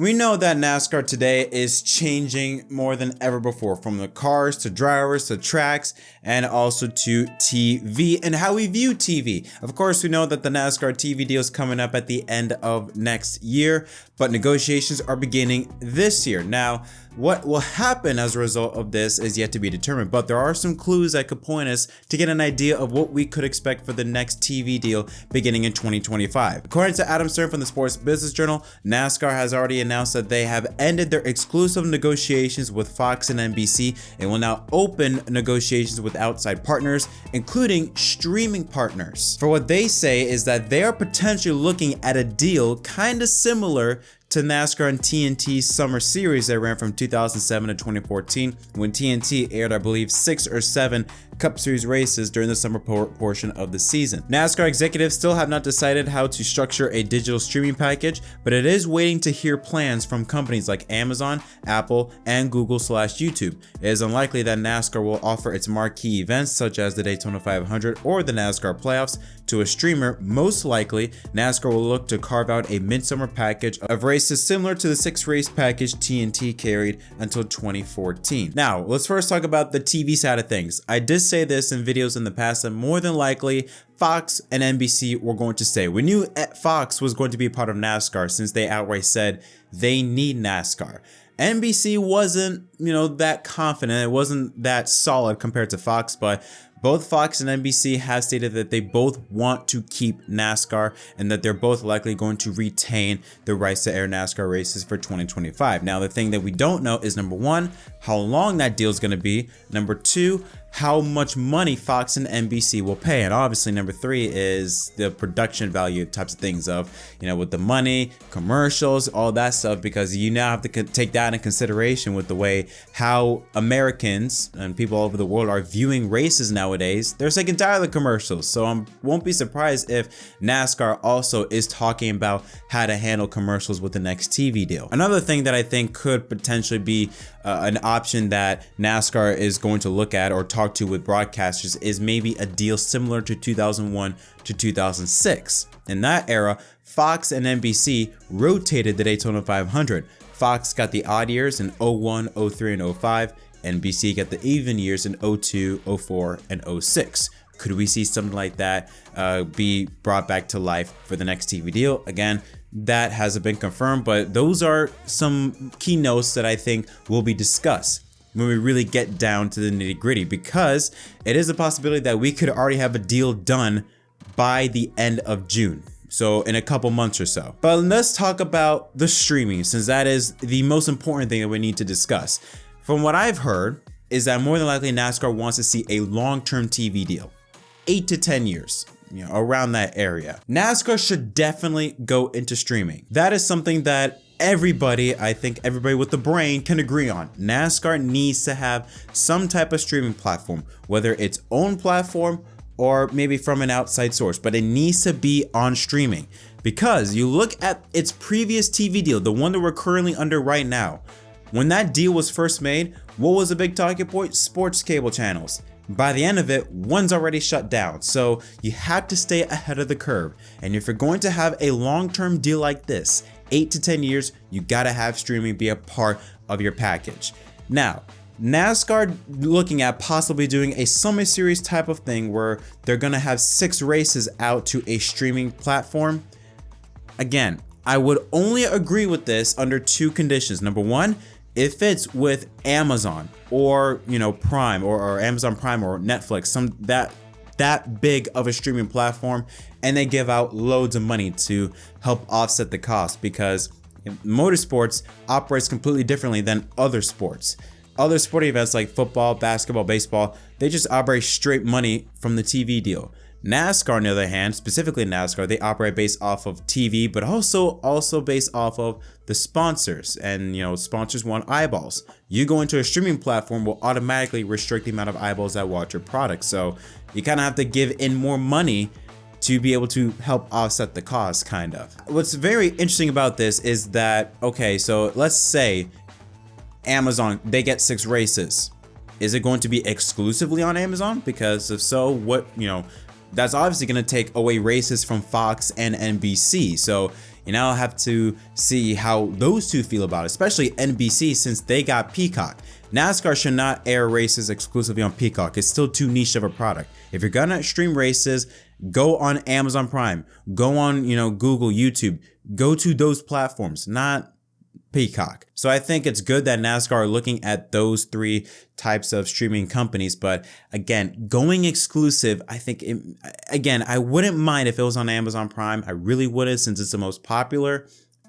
We know that NASCAR today is changing more than ever before, from the cars to drivers to tracks and also to TV and how we view TV. Of course, we know that the NASCAR TV deal is coming up at the end of next year, but negotiations are beginning this year. Now, what will happen as a result of this is yet to be determined, but there are some clues that could point us to get an idea of what we could expect for the next TV deal beginning in 2025. According to Adam Stern from the Sports Business Journal, NASCAR has already announced that they have ended their exclusive negotiations with Fox and NBC and will now open negotiations with outside partners, including streaming partners. For what they say is that they are potentially looking at a deal kind of similar to NASCAR and TNT's summer series that ran from 2007 to 2014, when TNT aired, I believe, 6 or 7 Cup Series races during the summer portion of the season. NASCAR executives still have not decided how to structure a digital streaming package, but it is waiting to hear plans from companies like Amazon, Apple, and Google/YouTube. It is unlikely that NASCAR will offer its marquee events such as the Daytona 500 or the NASCAR playoffs to a streamer. Most likely, NASCAR will look to carve out a midsummer package of races similar to the 6-race package TNT carried until 2014. Now, let's first talk about the TV side of things. I did say this in videos in the past that more than likely Fox and NBC were going to stay. We knew Fox was going to be a part of NASCAR since they outright said they need NASCAR. NBC wasn't, that confident. It wasn't that solid compared to Fox, but both Fox and NBC have stated that they both want to keep NASCAR and that they're both likely going to retain the rights to air NASCAR races for 2025. Now, the thing that we don't know is, number one, how long that deal is going to be. Number two, how much money Fox and NBC will pay. And obviously, number three is the production value types of things of, with the money, commercials, all that stuff, because you now have to take that in consideration with the way how Americans and people all over the world are viewing races nowadays. They're sick and tired of the commercials. So I won't be surprised if NASCAR also is talking about how to handle commercials with the next TV deal. Another thing that I think could potentially be an option that NASCAR is going to look at or talk to with broadcasters is maybe a deal similar to 2001 to 2006. In that era, Fox and NBC rotated the Daytona 500. Fox got the odd years in 01, 03, and 05. NBC got the even years in 02, 04, and 06. Could we see something like that be brought back to life for the next TV deal? Again, that hasn't been confirmed, but those are some key notes that I think will be discussed when we really get down to the nitty-gritty, because it is a possibility that we could already have a deal done by the end of June. So in a couple months or so. But let's talk about the streaming, since that is the most important thing that we need to discuss. From what I've heard is that more than likely NASCAR wants to see a long-term TV deal, 8 to 10 years. Around that area. NASCAR should definitely go into streaming. That is something that I think everybody with the brain can agree on. NASCAR needs to have some type of streaming platform, whether its own platform or maybe from an outside source, but it needs to be on streaming. Because you look at its previous TV deal, the one that we're currently under right now. When that deal was first made, what was the big talking point? Sports cable channels. By the end of it, one's already shut down. So you have to stay ahead of the curve. And if you're going to have a long-term deal like this, 8 to 10 years, you gotta have streaming be a part of your package. Now, NASCAR looking at possibly doing a summer series type of thing where they're gonna have 6 races out to a streaming platform. Again, I would only agree with this under 2 conditions. Number one, if it's with Amazon or Prime or Amazon Prime or Netflix, that big of a streaming platform, and they give out loads of money to help offset the cost, because motorsports operates completely differently than other sports. Other sporting events like football, basketball, baseball, they just operate straight money from the TV deal. NASCAR, on the other hand, specifically NASCAR, they operate based off of TV, but also based off of the sponsors. And sponsors want eyeballs. You go into a streaming platform will automatically restrict the amount of eyeballs that watch your product. So you kind of have to give in more money to be able to help offset the cost, kind of. What's very interesting about this is that, okay, so let's say Amazon, they get 6 races. Is it going to be exclusively on Amazon? Because if so, that's obviously going to take away races from Fox and NBC. So You now have to see how those two feel about it, especially NBC, since they got Peacock. NASCAR should not air races exclusively on Peacock. It's still too niche of a product. If you're gonna stream races, go on Amazon Prime, go on, Google, YouTube, go to those platforms, not Peacock. So I think it's good that NASCAR are looking at those three types of streaming companies. But again, going exclusive, I think, I wouldn't mind if it was on Amazon Prime. I really wouldn't, since it's the most popular.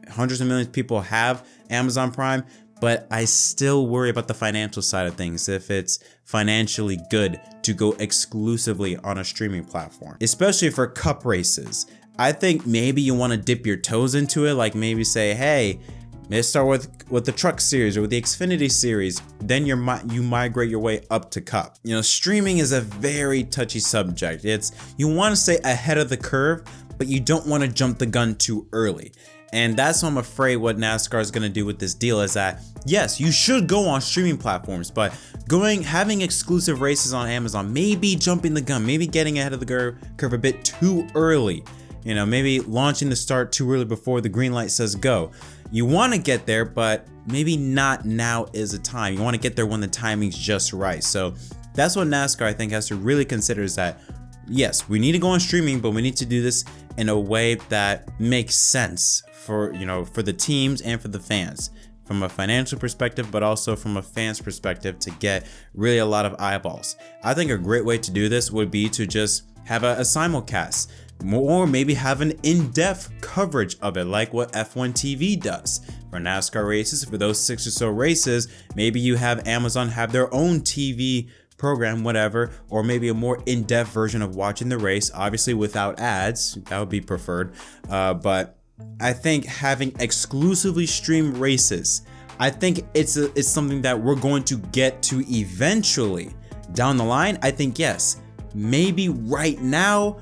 Hundreds of millions of people have Amazon Prime. But I still worry about the financial side of things, if it's financially good to go exclusively on a streaming platform, especially for cup races. I think maybe you want to dip your toes into it, like maybe say, hey, let's start with the Truck Series or with the Xfinity Series. Then you migrate your way up to Cup. Streaming is a very touchy subject. You want to stay ahead of the curve, but you don't want to jump the gun too early. And that's what I'm afraid what NASCAR is going to do with this deal is that, yes, you should go on streaming platforms, but having exclusive races on Amazon, maybe jumping the gun, maybe getting ahead of the curve a bit too early. Maybe launching the start too early before the green light says go. You want to get there, but maybe not now is the time. You want to get there when the timing's just right. So that's what NASCAR, I think, has to really consider, is that, yes, we need to go on streaming, but we need to do this in a way that makes sense for the teams and for the fans, from a financial perspective, but also from a fan's perspective, to get really a lot of eyeballs. I think a great way to do this would be to just have a simulcast, or maybe have an in-depth coverage of it, like what F1 TV does for NASCAR races. For those 6 or so races, maybe you have Amazon have their own TV program, whatever, or maybe a more in-depth version of watching the race, obviously without ads. That would be preferred. But I think having exclusively streamed races, I think it's something that we're going to get to eventually down the line. I think, yes, maybe right now,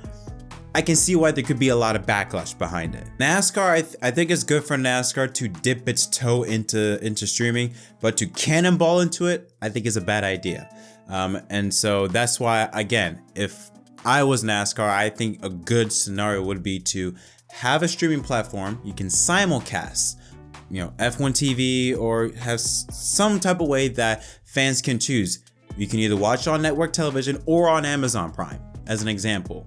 I can see why there could be a lot of backlash behind it. NASCAR, I think it's good for NASCAR to dip its toe into streaming, but to cannonball into it, I think is a bad idea. And so that's why, again, if I was NASCAR, I think a good scenario would be to have a streaming platform. You can simulcast, F1 TV, or have some type of way that fans can choose. You can either watch on network television or on Amazon Prime, as an example.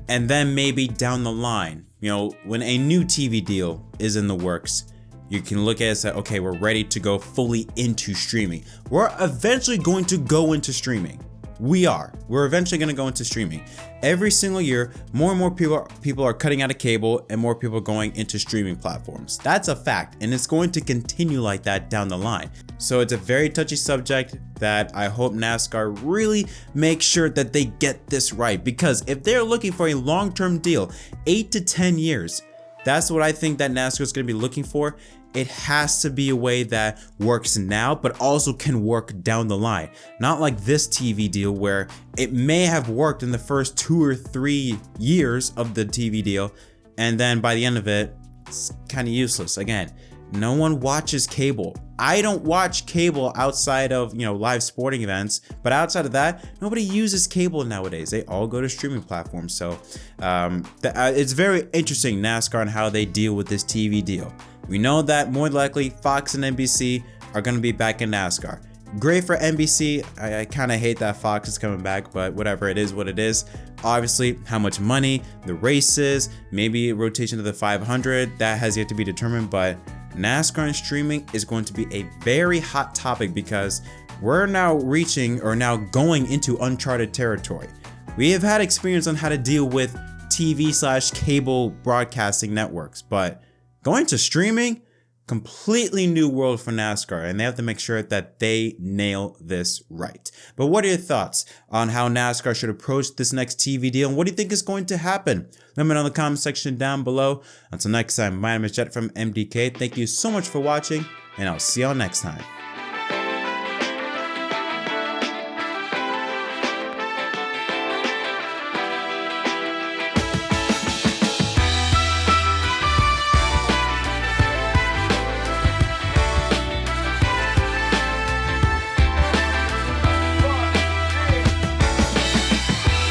And then maybe down the line, when a new TV deal is in the works, you can look at it and say, okay, we're ready to go fully into streaming. We're eventually going to go into streaming. We're eventually going to go into streaming. Every single year, more and more people are cutting out of cable, and more people are going into streaming platforms. That's a fact, and it's going to continue like that down the line. So it's a very touchy subject that I hope NASCAR really makes sure that they get this right, because if they're looking for a long-term deal, 8 to 10 years, that's what I think that NASCAR is going to be looking for. It has to be a way that works now, but also can work down the line. Not like this TV deal where it may have worked in the first 2 or 3 years of the TV deal, and then by the end of it, it's kind of useless. Again, no one watches cable. I don't watch cable outside of, live sporting events, but outside of that, nobody uses cable nowadays. They all go to streaming platforms. So it's very interesting, NASCAR, and how they deal with this TV deal. We know that more likely Fox and NBC are going to be back in NASCAR. Great for NBC. I kind of hate that Fox is coming back, but whatever, it is what it is. Obviously, how much money, the races, maybe rotation to the 500, that has yet to be determined, but NASCAR and streaming is going to be a very hot topic, because we're now going into uncharted territory. We have had experience on how to deal with TV/cable broadcasting networks, but going to streaming, completely new world for NASCAR, and they have to make sure that they nail this right. But what are your thoughts on how NASCAR should approach this next TV deal, and what do you think is going to happen? Let me know in the comment section down below. Until next time, my name is Jett from MDK. Thank you so much for watching, and I'll see y'all next time.